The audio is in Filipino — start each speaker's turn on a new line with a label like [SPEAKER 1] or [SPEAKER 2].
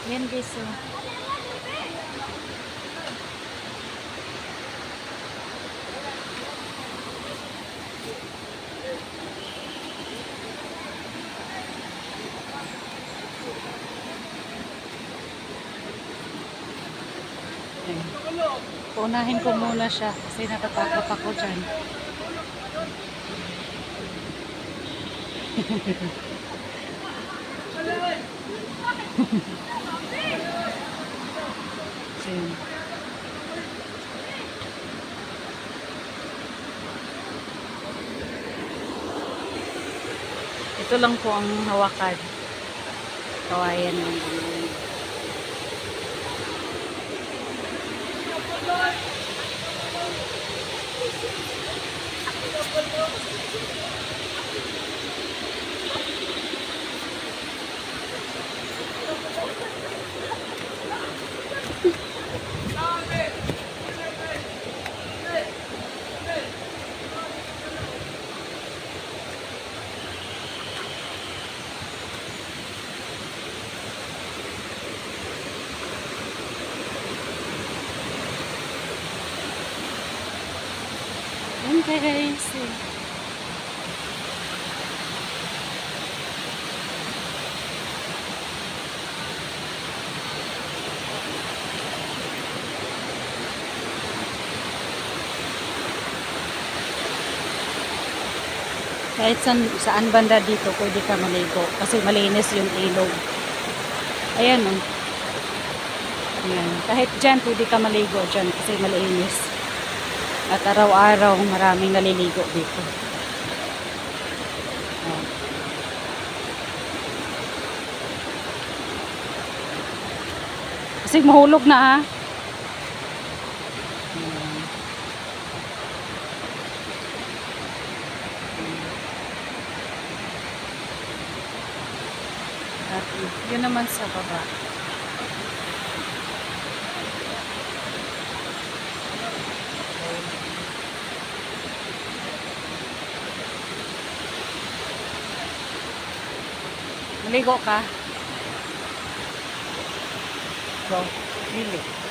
[SPEAKER 1] Yan guys, so. Paunahin ko muna siya kasi natatakot ako dyan. Ito lang po ang hawakan. Kawayan ng yan guys. Kahit saan banda dito pwede ka maligo kasi malinis yung ilog. Ayan o. Ayan. Kahit dyan pwede ka maligo dyan kasi malinis. At araw-araw maraming naliligo dito. Ayan. Kasi mahulog na ha. At yun naman sa baba. Maligo ka? Go. Really?